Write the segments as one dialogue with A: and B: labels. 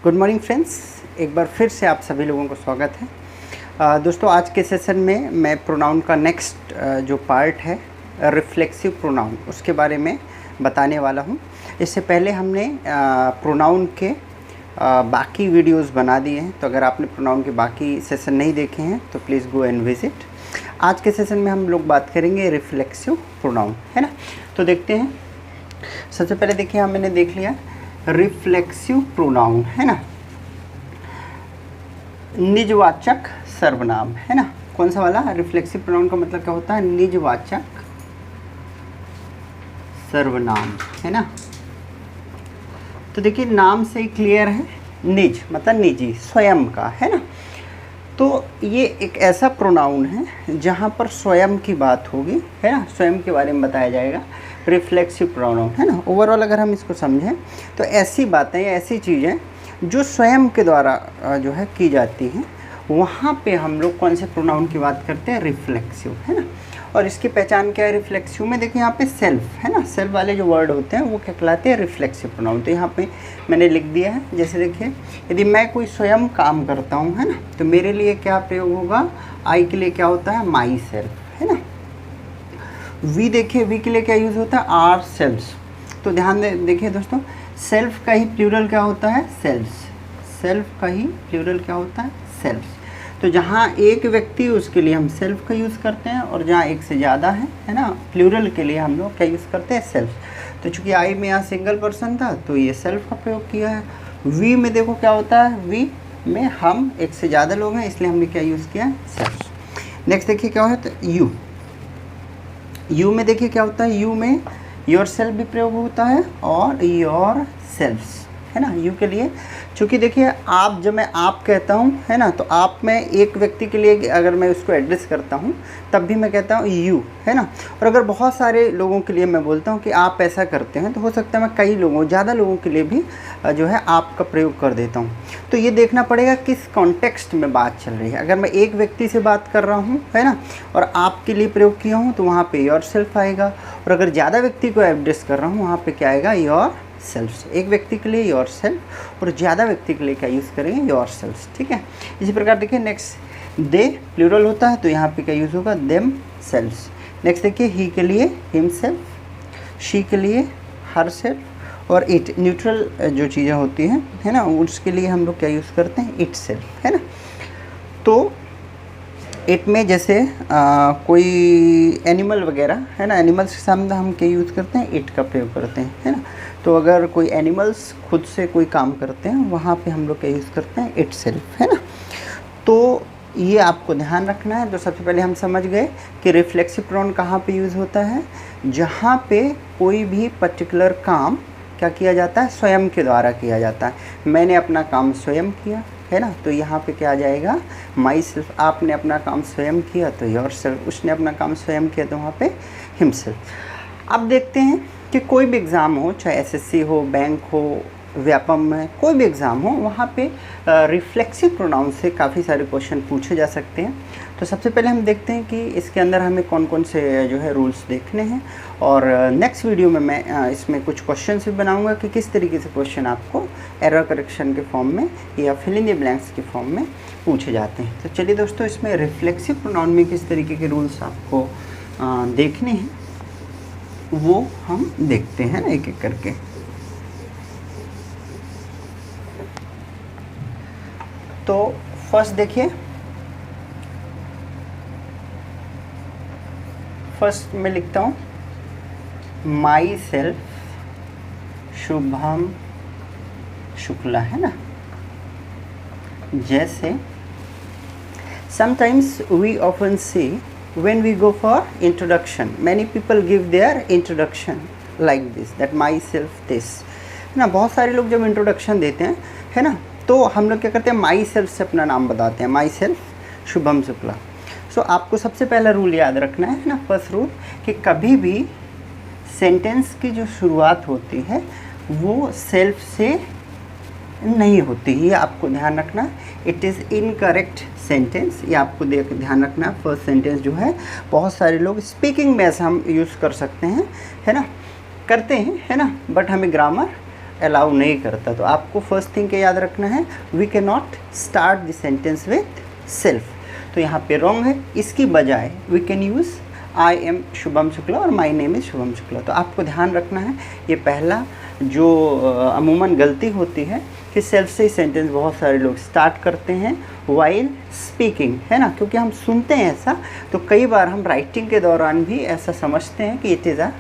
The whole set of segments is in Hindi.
A: गुड मॉर्निंग फ्रेंड्स, एक बार फिर से आप सभी लोगों को स्वागत है। दोस्तों, आज के सेशन में मैं प्रोनाउन का नेक्स्ट जो पार्ट है रिफ्लेक्सिव प्रोनाउन, उसके बारे में बताने वाला हूं। इससे पहले हमने प्रोनाउन के बाकी वीडियोस बना दिए हैं, तो अगर आपने प्रोनाउन के बाकी सेशन नहीं देखे हैं तो प्लीज़ गो एंड विजिट। आज के सेशन में हम लोग बात करेंगे रिफ्लेक्सिव प्रोनाउन, है ना। तो देखते हैं। सबसे पहले देखिए, मैंने देख लिया रिफ्लेक्सिव प्रोनाउन, है ना, निजवाचक सर्वनाम, है ना। कौन सा वाला? रिफ्लेक्सिव प्रोनाउन का मतलब क्या होता है? निजवाचक सर्वनाम, है ना। तो देखिए, नाम से ही क्लियर है, निज मतलब निजी, स्वयं का, है ना। तो ये एक ऐसा प्रोनाउन है जहाँ पर स्वयं की बात होगी, है ना, स्वयं के बारे में बताया जाएगा। रिफ्लेक्सिव प्रोनाउन, है ना। ओवरऑल अगर हम इसको समझें तो ऐसी बातें या ऐसी चीज़ें जो स्वयं के द्वारा जो है की जाती हैं, वहाँ पे हम लोग कौन से प्रोनाउन की बात करते हैं? रिफ्लेक्सिव, है ना। और इसकी पहचान क्या है रिफ्लेक्सिव में? देखिए यहाँ पे सेल्फ, है ना, सेल्फ वाले जो वर्ड होते हैं वो क्या कहलाते हैं? Reflexive pronoun. तो यहाँ पे मैंने लिख दिया है, जैसे देखिए, यदि मैं कोई स्वयं काम करता हूँ, है ना, तो मेरे लिए क्या प्रयोग होगा? आई के लिए क्या होता है? माई सेल्फ, है ना। वी देखिए, वी के लिए क्या यूज़ होता है? Ourselves. तो ध्यान देखिए दोस्तों, सेल्फ का ही प्लूरल क्या होता है? सेल्व्स। सेल्फ का ही प्लूरल क्या होता है? सेल्व्स। तो जहाँ एक व्यक्ति उसके लिए हम सेल्फ का यूज़ करते हैं, और जहाँ एक से ज़्यादा है ना, प्लूरल के लिए हम लोग क्या यूज़ करते हैं? सेल्फ। तो चूँकि आई में यहाँ सिंगल पर्सन था तो ये सेल्फ का प्रयोग किया है। वी में देखो क्या होता है? वी में हम एक से ज़्यादा लोग हैं, इसलिए हमने क्या यूज़ किया? सेल्फ। नेक्स्ट देखिए क्या है, तो यू। यू में देखिए क्या होता है? यू में योर सेल्फ भी प्रयोग होता है और योर सेल्फ्स, है ना। यू के लिए, चूँकि देखिए आप, जब मैं आप कहता हूँ, है ना, तो आप में एक व्यक्ति के लिए अगर मैं उसको एड्रेस करता हूँ तब भी मैं कहता हूँ यू, है ना। और अगर बहुत सारे लोगों के लिए मैं बोलता हूँ कि आप ऐसा करते हैं, तो हो सकता है मैं कई लोगों, ज़्यादा लोगों के लिए भी जो है आप का प्रयोग कर देता हूँ। तो ये देखना पड़ेगा किस कॉन्टेक्स्ट में बात चल रही है। अगर मैं एक व्यक्ति से बात कर रहा हूँ, है ना, और आपके लिए प्रयोग किया हूँ, तो वहाँ पे योर सेल्फ आएगा। और अगर ज़्यादा व्यक्ति को एड्रेस कर रहा हूँ, वहाँ पे क्या आएगा? Your self. एक व्यक्ति के लिए योर सेल्फ और ज़्यादा व्यक्ति के लिए क्या यूज़ करेंगे? योर सेल्फ, ठीक है। इसी प्रकार देखिए, नेक्स्ट दे प्लूरल होता है, तो यहाँ पे क्या यूज़ होगा? Them selves. नेक्स्ट देखिए, ही के लिए हिम सेल्फ, शी के लिए हर सेल्फ, और इट न्यूट्रल जो चीज़ें होती हैं, है ना, उसके लिए हम लोग क्या यूज़ करते हैं? इट सेल्फ, है ना। तो इट में जैसे कोई एनिमल वगैरह, है ना, एनिमल्स के सामने हम क्या यूज़ करते हैं? इट का प्रयोग करते हैं, है ना। तो अगर कोई एनिमल्स खुद से कोई काम करते हैं, वहाँ पे हम लोग क्या यूज़ करते हैं? इट सेल्फ, है ना। तो ये आपको ध्यान रखना है। तो सबसे पहले हम समझ गए कि रिफ्लेक्सिव प्रोनाउन कहाँ पे यूज़ होता है? जहाँ पे कोई भी पर्टिकुलर काम क्या किया जाता है? स्वयं के द्वारा किया जाता है। मैंने अपना काम स्वयं किया, है ना, तो यहाँ पे क्या आ जाएगा? My self. आपने अपना काम स्वयं किया तो योर सेल्फ। उसने अपना काम स्वयं किया तो वहाँ पे हिम सेल्फ। अब देखते हैं कि कोई भी एग्ज़ाम हो, चाहे एसएससी हो, बैंक हो, व्यापम में कोई भी एग्ज़ाम हो, वहाँ पे रिफ्लेक्सिव प्रोनाउन से काफ़ी सारे क्वेश्चन पूछे जा सकते हैं। तो सबसे पहले हम देखते हैं कि इसके अंदर हमें कौन कौन से जो है रूल्स देखने हैं, और नेक्स्ट वीडियो में मैं इसमें कुछ क्वेश्चन भी बनाऊंगा कि किस तरीके से क्वेश्चन आपको एरर करेक्शन के फॉर्म में या फिल इन द ब्लैंक्स के फॉर्म में पूछे जाते हैं। तो चलिए दोस्तों, इसमें रिफ्लेक्सिव प्रोनाउन में किस तरीके के रूल्स आपको देखने हैं वो हम देखते हैं ना, एक एक करके। तो फर्स्ट देखिए, फर्स्ट मैं लिखता हूँ माई सेल्फ शुभम शुक्ला, है ना। जैसे sometimes we often see when we go for introduction, many people give their introduction like this, that myself this, है ना। बहुत सारे लोग जब इंट्रोडक्शन देते हैं, है ना, तो हम लोग क्या करते हैं? माई सेल्फ से अपना नाम बताते हैं, माई सेल्फ शुभम शुक्ला। सो आपको सबसे पहला रूल याद रखना है ना, फर्स्ट रूल, कि कभी भी सेंटेंस की जो शुरुआत होती है वो सेल्फ से नहीं होती, ये आपको ध्यान रखना। इट इज़ इनकरेक्ट सेंटेंस, ये आपको ध्यान रखना। फर्स्ट सेंटेंस जो है, बहुत सारे लोग स्पीकिंग में ऐसा हम यूज़ कर सकते हैं, है ना, करते हैं, है ना, बट हमें ग्रामर अलाउ नहीं करता। तो आपको फर्स्ट थिंग क्या याद रखना है, we can not start the sentence with self. तो यहाँ पे रॉन्ग है, इसकी बजाय we can use I am Shubham Shukla और my name is Shubham Shukla. तो आपको ध्यान रखना है, ये पहला जो अमूमन गलती होती है कि सेल्फ से ही सेंटेंस बहुत सारे लोग स्टार्ट करते हैं वाइल स्पीकिंग, है ना, क्योंकि हम सुनते हैं ऐसा, तो कई बार हम राइटिंग के दौरान भी ऐसा समझते हैं कि it is a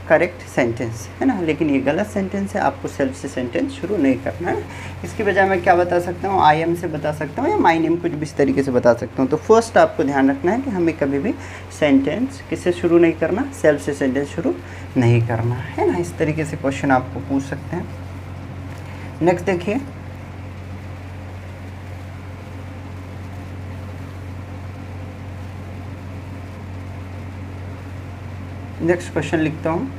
A: correct sentence, है ना, लेकिन ये गलत सेंटेंस है। आपको सेल्फ से सेंटेंस शुरू नहीं करना है। इसकी बजाय मैं क्या बता सकता हूँ, आई एम से बता सकता हूँ या माई नेम, कुछ भी इस तरीके से बता सकता हूँ। तो फर्स्ट आपको ध्यान रखना है कि हमें कभी भी सेंटेंस किससे शुरू नहीं करना, सेल्फ से सेंटेंस शुरू नहीं करना, है ना। इस तरीके से क्वेश्चन आपको पूछ सकते हैं। नेक्स्ट देखिए, नेक्स्ट क्वेश्चन लिखता हूँ,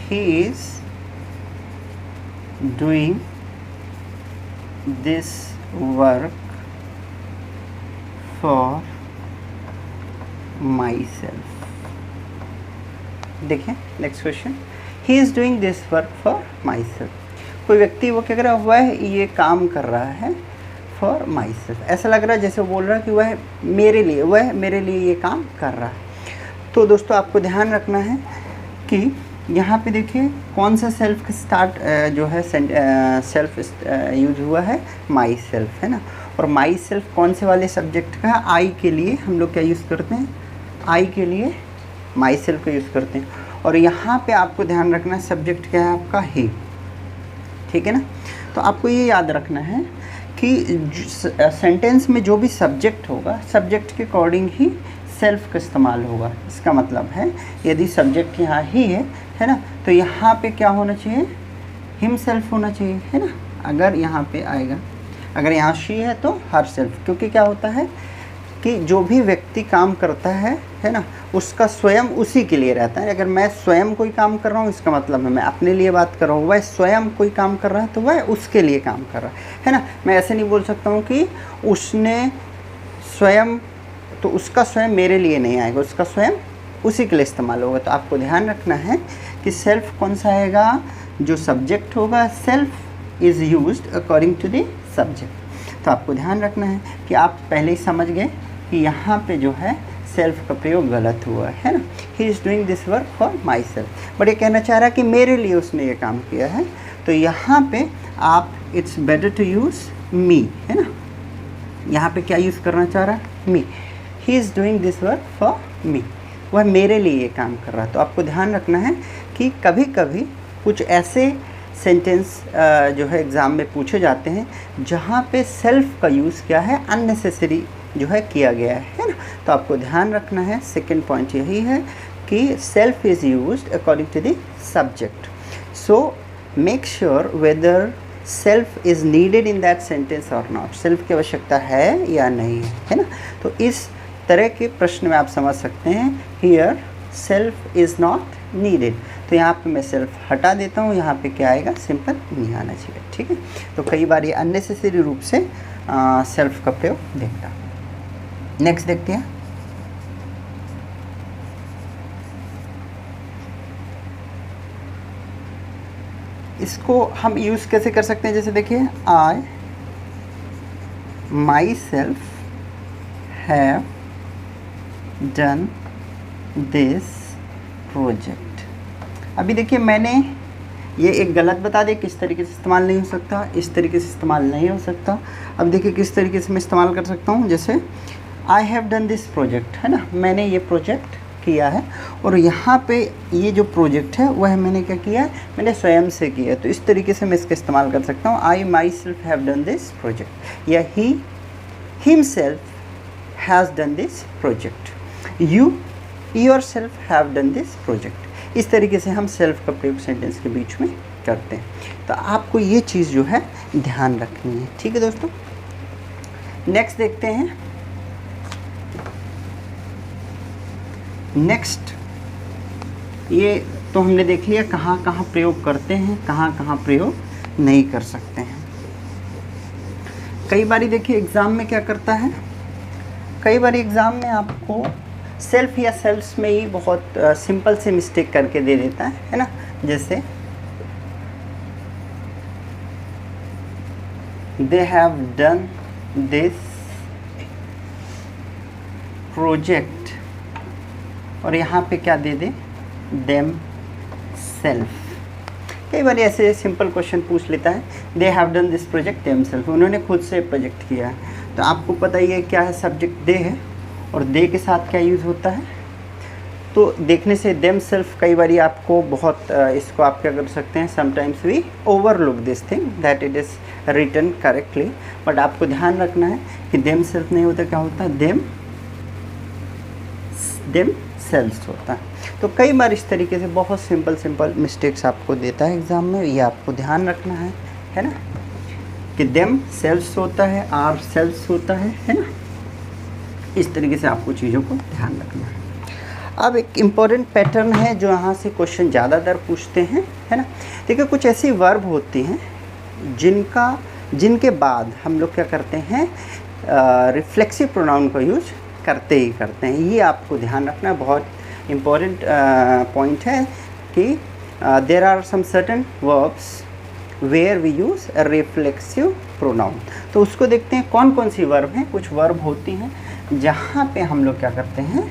A: he is doing this work for myself. देखिए next question, he is doing this work for myself. कोई व्यक्ति वो क्या कर रहा है, वह ये काम कर रहा है फॉर माई सेल्फ। ऐसा लग रहा है जैसे बोल रहा है कि वह मेरे लिए ये काम कर रहा है। तो दोस्तों आपको ध्यान रखना है कि यहाँ पे देखिए कौन सा सेल्फ का स्टार्ट जो है सेल्फ यूज हुआ है, माई सेल्फ, है ना। और माई सेल्फ कौन से वाले सब्जेक्ट का है, आई के लिए हम लोग क्या यूज़ करते हैं, आई के लिए माई सेल्फ का यूज़ करते हैं। और यहाँ पे आपको ध्यान रखना है सब्जेक्ट क्या है आपका, ही, ठीक है ना। तो आपको ये याद रखना है कि सेंटेंस में जो भी सब्जेक्ट होगा, सब्जेक्ट के अकॉर्डिंग ही सेल्फ का इस्तेमाल होगा। इसका मतलब है यदि सब्जेक्ट यहाँ ही है ना, तो यहाँ पे क्या होना चाहिए, हिम सेल्फ होना चाहिए, है ना। अगर यहाँ पे आएगा, अगर यहाँ शी है तो हर सेल्फ, क्योंकि क्या होता है कि जो भी व्यक्ति काम करता है ना, उसका स्वयं उसी के लिए रहता है। अगर मैं स्वयं कोई काम कर रहा हूँ, इसका मतलब है मैं अपने लिए बात कर रहा हूँ, वह स्वयं कोई काम कर रहा है तो वह उसके लिए काम कर रहा है ना। मैं ऐसे नहीं बोल सकता हूँ कि उसने स्वयं, तो उसका स्वयं मेरे लिए नहीं आएगा, उसका स्वयं उसी के लिए इस्तेमाल होगा। तो आपको ध्यान रखना है कि सेल्फ कौन सा आएगा, जो सब्जेक्ट होगा, self is used according to the subject. तो आपको ध्यान रखना है कि आप पहले ही समझ गए कि यहाँ पे जो है सेल्फ का प्रयोग गलत हुआ है ना। ही is doing this work for my self, but ये कहना चाह रहा है कि मेरे लिए उसने ये काम किया है। तो यहाँ पे आप इट्स बेटर टू यूज़ मी, है ना। यहाँ पे क्या यूज़ करना चाह रहा है, me. He is doing this work for me, वह मेरे लिए ये काम कर रहा है। तो आपको ध्यान रखना है कि कभी कभी कुछ ऐसे सेंटेंस जो है एग्ज़ाम में पूछे जाते हैं जहाँ पे सेल्फ का यूज़ क्या है, अननेसेसरी जो है किया गया है ना। तो आपको ध्यान रखना है, सेकंड पॉइंट यही है कि self is used according to the subject. So make sure whether self is needed in that sentence और नॉट, सेल्फ की आवश्यकता है या नहीं है ना। तो इस तरह के प्रश्न में आप समझ सकते हैं, here self is not needed. तो यहाँ पे मैं सेल्फ हटा देता हूँ, यहाँ पे क्या आएगा, सिंपल नहीं आना चाहिए, ठीक है। तो कई बार ये अननेसेसरी रूप से सेल्फ का प्रयोग देखता हूँ। नेक्स्ट देखते हैं, इसको हम यूज़ कैसे कर सकते हैं, जैसे देखिए, I myself have done this project. अभी देखिए मैंने ये एक गलत बता दिया, किस तरीके से इस्तेमाल नहीं हो सकता, इस तरीके से इस्तेमाल नहीं हो सकता। अब देखिए किस तरीके से मैं इस्तेमाल कर सकता हूँ, जैसे I have done this project, है ना, मैंने ये प्रोजेक्ट किया है। और यहाँ पे ये जो प्रोजेक्ट है वह मैंने क्या किया है, मैंने स्वयं से किया। तो इस तरीके से मैं इसका इस्तेमाल कर सकता हूँ, I myself have done this project, या he himself has done this project, you yourself have done this project. इस तरीके से हम सेल्फ का प्रयोग सेंटेंस के बीच में करते हैं। तो आपको ये चीज़ जो है ध्यान रखनी है, ठीक है दोस्तों। नेक्स्ट देखते हैं, नेक्स्ट ये तो हमने देख लिया कहाँ कहाँ प्रयोग करते हैं, कहाँ कहाँ प्रयोग नहीं कर सकते हैं। कई बारी देखिए एग्ज़ाम में क्या करता है, कई बार एग्ज़ाम में आपको सेल्फ या सेल्फ्स में ही बहुत सिंपल से मिस्टेक करके दे देता है ना। जैसे they have done this project, और यहाँ पे क्या दे दे, देम सेल्फ। कई बार ऐसे सिंपल क्वेश्चन पूछ लेता है, they have done this project them self, उन्होंने खुद से प्रोजेक्ट किया है। तो आपको पता ही है क्या है, सब्जेक्ट दे है, और दे के साथ क्या यूज़ होता है, तो देखने से देम सेल्फ कई बार आपको बहुत इसको आप क्या कर सकते हैं, sometimes we overlook this thing that it is written correctly, but आपको ध्यान रखना है कि देम सेल्फ नहीं होता, क्या होता है, देम सेल्स होता है। तो कई बार इस तरीके से बहुत सिंपल मिस्टेक्स आपको देता है एग्ज़ाम में, ये आपको ध्यान रखना है ना, कि देम सेल्स होता है, आर सेल्स होता है ना। इस तरीके से आपको चीज़ों को ध्यान रखना है। अब एक इम्पॉर्टेंट पैटर्न है जो यहाँ से क्वेश्चन ज़्यादातर पूछते हैं, है ना। देखिए कुछ ऐसी वर्ब होती हैं जिनके बाद हम लोग क्या करते हैं, रिफ्लेक्सिव प्रोनाउन का यूज करते ही करते हैं। ये आपको ध्यान रखना बहुत इम्पॉर्टेंट पॉइंट है कि there are some certain verbs where we use reflexive pronoun. तो उसको देखते हैं कौन कौन सी वर्ब हैं। कुछ वर्ब होती हैं जहाँ पे हम लोग क्या करते हैं,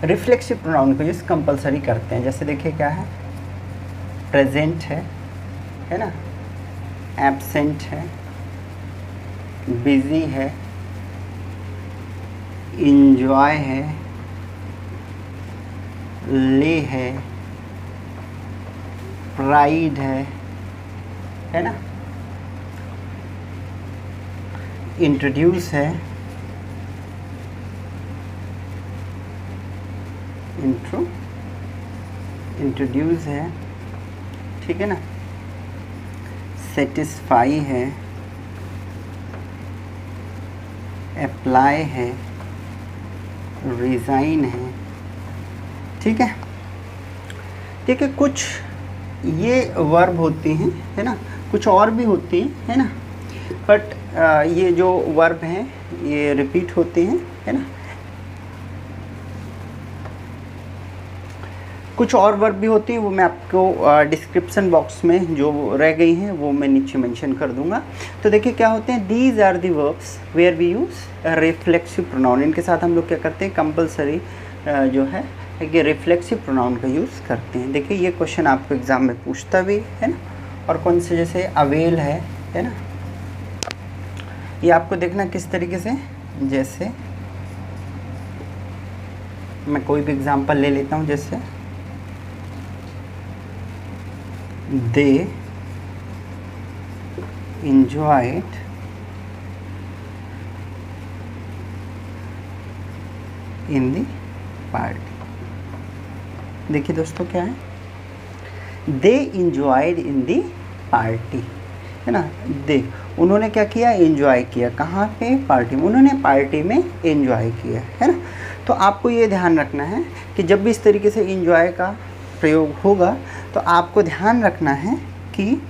A: रिफ्लेक्सिव प्रोनाउन को यूज़ कंपलसरी करते हैं। जैसे देखिए क्या है, प्रेजेंट है ना, एब्सेंट है, बिजी है, इंजॉय है, ले है, प्राइड है ना, इंट्रोड्यूस है, इंट्रोड्यूस है, ठीक है ना, सेटिस्फाई है, अप्लाई है, रिज़ाइन है, ठीक है। ठीक है, कुछ ये वर्ब होती हैं, है ना, कुछ और भी होती हैं, है ना, बट ये जो वर्ब हैं ये रिपीट होते हैं, है ना। कुछ और वर्ब भी होती हैं, वो मैं आपको डिस्क्रिप्शन बॉक्स में जो रह गई हैं वो मैं नीचे मेंशन कर दूंगा। तो देखिए क्या होते हैं, these are the verbs where we use reflexive pronoun. इनके साथ हम लोग क्या करते हैं, कंपलसरी जो है कि रिफ्लेक्सिव प्रोनाउन का यूज़ करते हैं। देखिए ये क्वेश्चन आपको एग्ज़ाम में पूछता भी है ना। और कौन से, जैसे अवेल है ना, ये आपको देखना किस तरीके से, जैसे मैं कोई भी एग्जांपल ले लेता हूँ, जैसे दे enjoyed in the party। देखिए दोस्तों क्या है, दे enjoyed in the party, है ना। दे, उन्होंने क्या किया, एंजॉय किया, कहाँ पे, पार्टी में, उन्होंने पार्टी में एंजॉय किया, है ना। तो आपको ये ध्यान रखना है कि जब भी इस तरीके से एंजॉय का प्रयोग होगा तो आपको ध्यान रखना है कि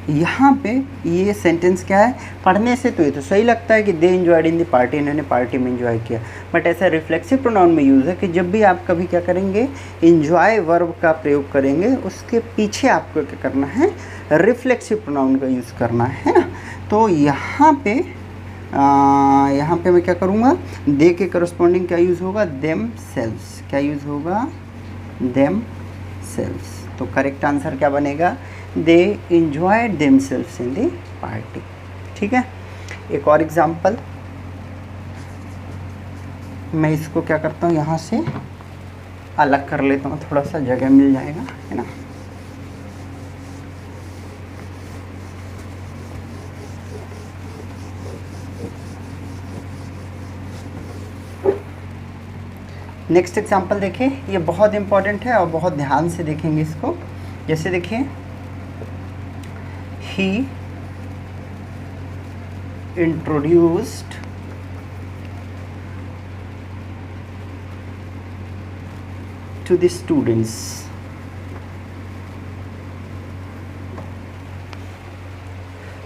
A: यहाँ पे ये सेंटेंस क्या है, पढ़ने से तो ये तो सही लगता है कि दे एंजॉयड इन द पार्टी, इन्होंने पार्टी में एंजॉय किया, बट ऐसा रिफ्लेक्सिव प्रोनाउन में यूज़ है कि जब भी आप कभी क्या करेंगे, एंजॉय वर्ब का प्रयोग करेंगे, उसके पीछे आपको क्या करना है, रिफ्लेक्सिव प्रोनाउन का यूज़ करना है ना। तो यहाँ पे मैं क्या करूँगा, दे के करस्पॉन्डिंग क्या यूज़ होगा, देम सेल्व्स, क्या यूज़ होगा, देम सेल्व्स। तो करेक्ट आंसर क्या बनेगा, दे enjoyed themselves in the party। ठीक है, एक और एग्जाम्पल मैं इसको क्या करता हूँ, यहाँ से अलग कर लेता हूँ, थोड़ा सा जगह मिल जाएगा, है ना। नेक्स्ट एग्जाम्पल देखिए, ये बहुत इंपॉर्टेंट है और बहुत ध्यान से देखेंगे इसको। जैसे देखिए, he introduced to the students।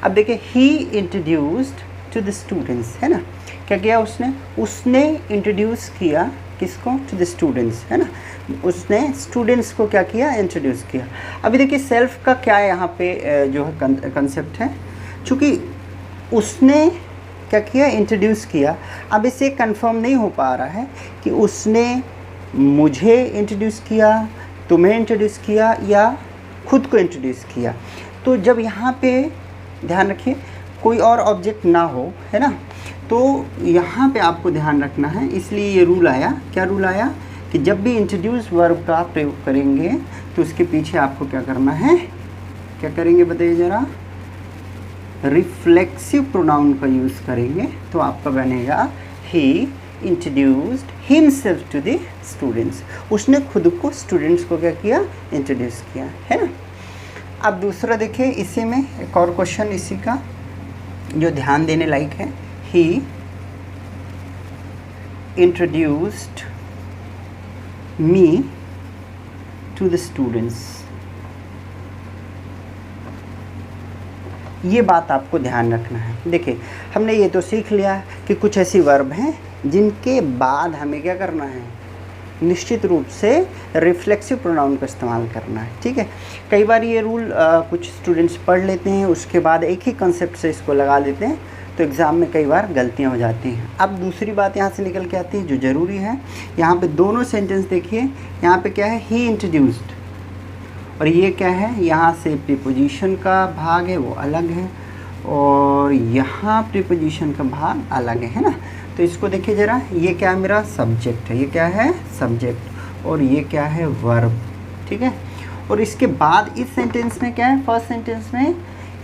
A: अब देखिए, he introduced to the students, है ना, क्या किया उसने इंट्रोड्यूस किया किसको? टू द स्टूडेंट्स, है ना। उसने स्टूडेंट्स को क्या किया? इंट्रोड्यूस किया। अभी देखिए सेल्फ का क्या यहाँ पे जो है कंसेप्ट है, चूँकि उसने क्या किया? इंट्रोड्यूस किया। अब इसे कंफर्म नहीं हो पा रहा है कि उसने मुझे इंट्रोड्यूस किया, तुम्हें इंट्रोड्यूस किया या खुद को इंट्रोड्यूस किया। तो जब यहाँ पे ध्यान रखिए कोई और ऑब्जेक्ट ना हो, है ना, तो यहाँ पे आपको ध्यान रखना है। इसलिए ये रूल आया, क्या रूल आया कि जब भी इंट्रोड्यूस वर्ब का प्रयोग करेंगे तो उसके पीछे आपको क्या करना है? क्या करेंगे बताइए ज़रा? रिफ्लेक्सिव प्रोनाउन का यूज़ करेंगे तो आपका बनेगा he introduced himself to the students. उसने खुद को स्टूडेंट्स को क्या किया? इंट्रोड्यूस किया, है ना। अब दूसरा देखिए, इसी में एक और क्वेश्चन इसी का जो ध्यान देने लायक है। He introduced me to the students. ये बात आपको ध्यान रखना है। देखिए हमने ये तो सीख लिया कि कुछ ऐसी वर्ब हैं जिनके बाद हमें क्या करना है? निश्चित रूप से रिफ्लेक्सिव प्रोनाउन का इस्तेमाल करना है, ठीक है। कई बार ये रूल कुछ स्टूडेंट्स पढ़ लेते हैं, उसके बाद एक ही कंसेप्ट से इसको लगा देते हैं, तो एग्ज़ाम में कई बार गलतियां हो जाती हैं। अब दूसरी बात यहाँ से निकल के आती है जो ज़रूरी है। यहाँ पे दोनों सेंटेंस देखिए, यहाँ पे क्या है? ही इंट्रोड्यूस्ड, और ये क्या है? यहाँ से प्रीपोजिशन का भाग है वो अलग है, और यहाँ प्रीपोजिशन का भाग अलग है ना। तो इसको देखिए ज़रा, ये क्या है? मेरा सब्जेक्ट है, ये क्या है? सब्जेक्ट, और ये क्या है? वर्ब, ठीक है। और इसके बाद इस सेंटेंस में क्या है? फर्स्ट सेंटेंस में,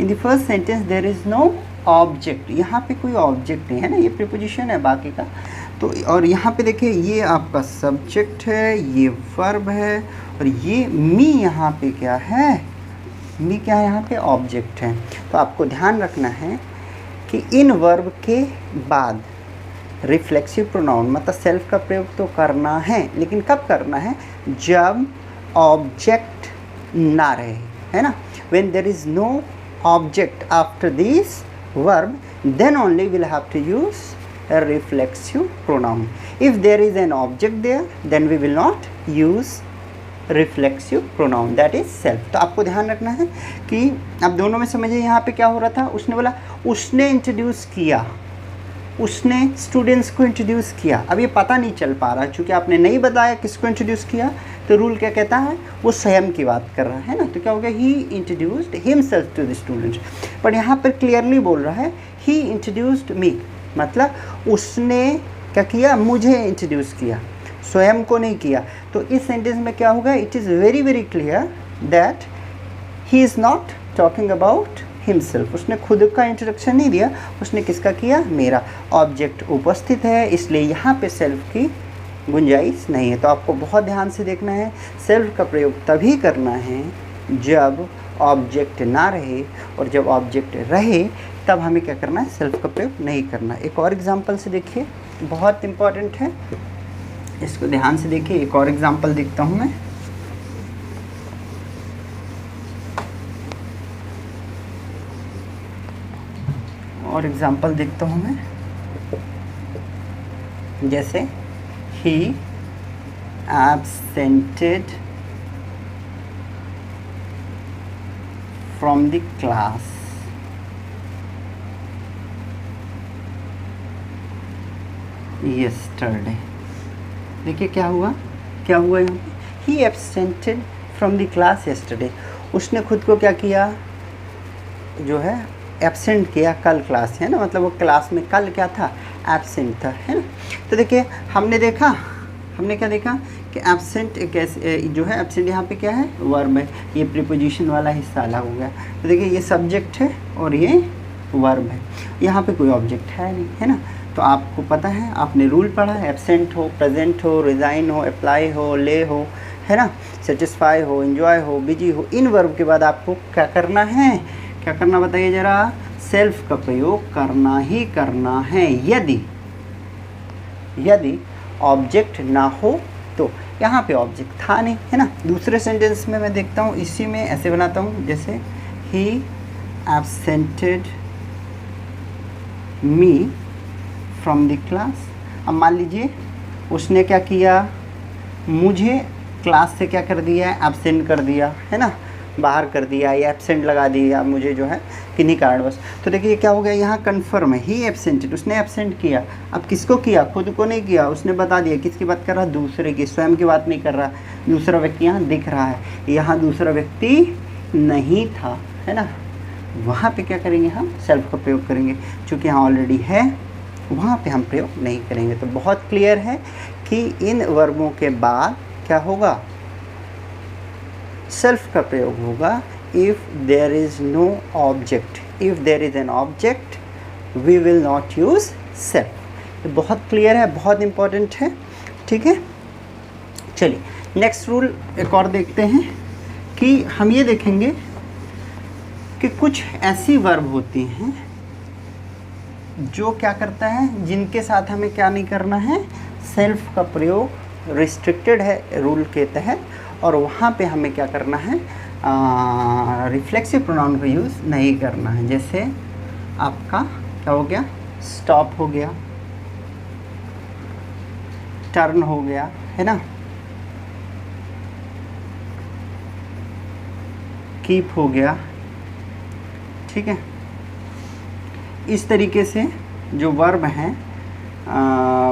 A: in the first sentence there is no object. यहाँ पे कोई ऑब्जेक्ट नहीं है ना, ये प्रीपोजिशन है बाकी का। तो और यहाँ पे देखिए ये आपका सब्जेक्ट है, ये वर्ब है, और ये मी यहाँ पे क्या है? मी क्या है? यहाँ पे ऑब्जेक्ट है। तो आपको ध्यान रखना है कि इन वर्ब के बाद रिफ्लेक्सिव प्रोनाउन मतलब सेल्फ का प्रयोग तो करना है, लेकिन कब करना है? जब ऑब्जेक्ट ना रहे, है ना। When there is no object after this verb, then only we'll have to use a reflexive pronoun. If there is an object there, then we will not use reflexive pronoun, that is self. तो आपको ध्यान रखना है कि अब दोनों में समझिए यहाँ पे क्या हो रहा था। उसने बोला उसने इंट्रोड्यूस किया, उसने स्टूडेंट्स को इंट्रोड्यूस किया। अब ये पता नहीं चल पा रहा क्योंकि आपने नहीं बताया किसको इंट्रोड्यूस किया, तो रूल क्या कहता है? वो स्वयं की बात कर रहा है ना। तो क्या हो गया? He introduced himself to the students. पर यहाँ पर क्लियरली बोल रहा है ही इंट्रोड्यूस्ड मी, मतलब उसने क्या किया? मुझे इंट्रोड्यूस किया, स्वयं को नहीं किया। तो इस सेंटेंस में क्या होगा? It is very very clear that he is not talking about himself. उसने खुद का इंट्रोडक्शन नहीं दिया, उसने किसका किया? मेरा। ऑब्जेक्ट उपस्थित है, इसलिए यहाँ पे सेल्फ की गुंजाइश नहीं है। तो आपको बहुत ध्यान से देखना है, सेल्फ का प्रयोग तभी करना है जब ऑब्जेक्ट ना रहे, और जब ऑब्जेक्ट रहे तब हमें क्या करना है? सेल्फ का प्रयोग नहीं करना। एक और एग्जांपल से देखिए, बहुत इम्पॉर्टेंट है, इसको ध्यान से देखिए। एक और एग्जांपल देखता हूँ मैं। और एग्जांपल देखता हूँ मैं, जैसे ही absented from the class yesterday। देखिए क्या हुआ, क्या हुआ यहाँ पे? ही absented from the class yesterday। उसने खुद को क्या किया? जो है एब्सेंट किया। कल क्लास है ना, मतलब वो क्लास में कल क्या था? एब्सेंट था, है ना। तो देखिए हमने देखा, हमने क्या देखा कि एब्सेंट एक ऐसे जो है, एब्सेंट यहाँ पे क्या है? वर्ब है। ये प्रीपोजिशन वाला हिस्सा अलग हो गया। तो देखिए ये सब्जेक्ट है और ये वर्ब है, यहाँ पे कोई ऑब्जेक्ट है नहीं, है ना। तो आपको पता है, आपने रूल पढ़ा है, एब्सेंट हो, प्रेजेंट हो, रिज़ाइन हो, अप्लाई हो, ले हो, है ना, सेटिस्फाई हो, एंजॉय हो, बिजी हो, इन वर्ब के बाद आपको क्या करना है? क्या करना बताइए ज़रा? सेल्फ का प्रयोग करना ही करना है। यदि ऑब्जेक्ट ना हो तो। यहाँ पे ऑब्जेक्ट था नहीं, है ना। दूसरे सेंटेंस में मैं देखता हूँ, इसी में ऐसे बनाता हूँ, जैसे ही एब्सेंटेड मी फ्रॉम द क्लास। अब मान लीजिए उसने क्या किया, मुझे क्लास से क्या कर दिया है, एब्सेंट कर दिया है ना, बाहर कर दिया या एब्सेंट लगा दिया मुझे जो है किन्हीं कारणवश। तो देखिए क्या हो गया, यहाँ कन्फर्म है, ही एब्सेंटेड, उसने एब्सेंट किया। अब किसको किया, खुद को नहीं किया, उसने बता दिया। किसकी बात कर रहा, दूसरे की, स्वयं की बात नहीं कर रहा। दूसरा व्यक्ति यहाँ दिख रहा है, यहाँ दूसरा व्यक्ति नहीं था, है ना। वहाँ पे क्या करेंगे, हम सेल्फ का प्रयोग करेंगे। चूँकि यहाँ ऑलरेडी है, वहाँ पे हम प्रयोग नहीं करेंगे। तो बहुत क्लियर है कि इन वर्बों के बाद क्या होगा, सेल्फ का प्रयोग होगा। If there is no object, if there is an object we will not use self. ये बहुत क्लियर है, बहुत इम्पॉर्टेंट है, ठीक है। चलिए नेक्स्ट रूल एक और देखते हैं कि हम ये देखेंगे कि कुछ ऐसी वर्ब होती हैं जो क्या करता है, जिनके साथ हमें क्या नहीं करना है, सेल्फ का प्रयोग रिस्ट्रिक्टेड है रूल के तहत, और वहाँ पे हमें क्या करना है, रिफ्लेक्सिव प्रोनाउन का यूज़ नहीं करना है। जैसे आपका क्या हो गया, स्टॉप हो गया, टर्न हो गया, है ना, कीप हो गया, ठीक है। इस तरीके से जो वर्ब हैं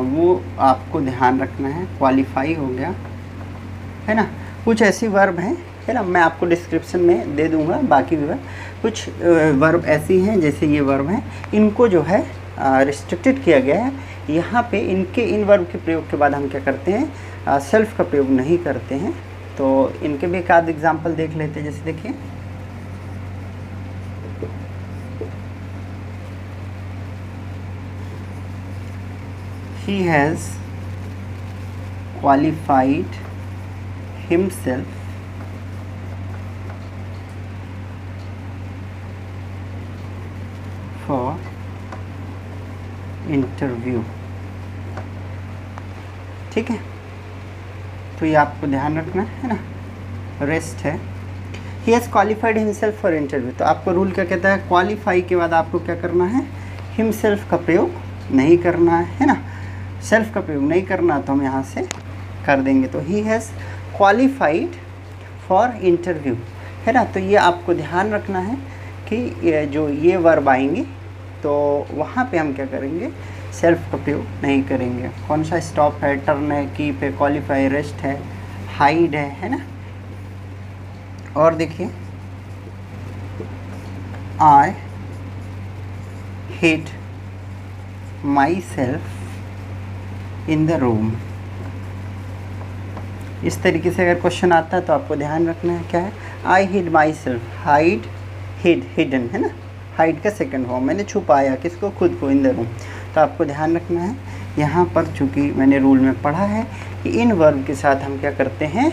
A: वो आपको ध्यान रखना है। क्वालिफाई हो गया, है ना। कुछ ऐसी वर्ब हैं, है ना, मैं आपको डिस्क्रिप्शन में दे दूंगा बाकी भी वर्ब। कुछ वर्ब ऐसी हैं, जैसे ये वर्ब हैं, इनको जो है रिस्ट्रिक्टेड किया गया है। यहाँ पे इनके इन वर्ब के प्रयोग के बाद हम क्या करते हैं, सेल्फ का प्रयोग नहीं करते हैं। तो इनके भी एक आध एग्जाम्पल देख लेते हैं। जैसे देखिए, he has qualified himself for interview, ठीक है। तो ये आपको ध्यान रखना है ना, रेस्ट है। He has qualified himself for interview. तो आपको रूल क्या कहता है, क्वालिफाई के बाद आपको क्या करना है, हिमसेल्फ का प्रयोग नहीं करना है ना। सेल्फ का प्रयोग नहीं करना, तो हम यहाँ से कर देंगे। तो he has qualified for interview, है ना। तो ये आपको ध्यान रखना है कि ये जो ये वर्ब आएंगे तो वहाँ पे हम क्या करेंगे, सेल्फ का प्रयोग नहीं करेंगे। कौन सा, स्टॉप है, टर्न है, कीप है, क्वालिफाई, रेस्ट है, हाइड है ना। और देखिए, I hid myself in the room. इस तरीके से अगर क्वेश्चन आता है तो आपको ध्यान रखना है, क्या है, I hid myself, hide, hid, hidden, है ना। हाइड का सेकंड फॉर्म, मैंने छुपाया किसको, खुद को, इन द रूम। तो आपको ध्यान रखना है यहाँ पर, चूँकि मैंने रूल में पढ़ा है कि इन वर्ब के साथ हम क्या करते हैं,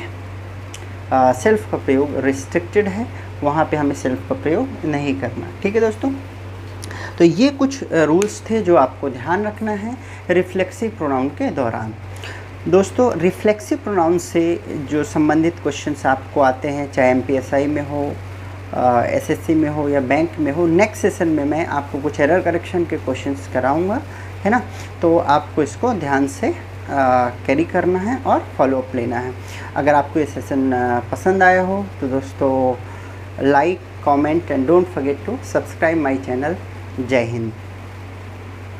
A: सेल्फ का प्रयोग रिस्ट्रिक्टेड है, वहाँ पे हमें सेल्फ का प्रयोग नहीं करना, ठीक है दोस्तों। तो ये कुछ रूल्स थे जो आपको ध्यान रखना है रिफ्लेक्सिव प्रोनाउन के दौरान। दोस्तों, रिफ्लेक्सिव प्रोनाउन से जो संबंधित क्वेश्चंस आपको आते हैं, चाहे एमपीएसआई में हो, एसएससी में हो या बैंक में हो, नेक्स्ट सेशन में मैं आपको कुछ एरर करेक्शन के क्वेश्चंस कराऊंगा, है ना। तो आपको इसको ध्यान से कैरी करना है और फॉलोअप लेना है। अगर आपको ये सेशन पसंद आया हो तो दोस्तों like, comment and don't forget to subscribe my channel. जय हिंद।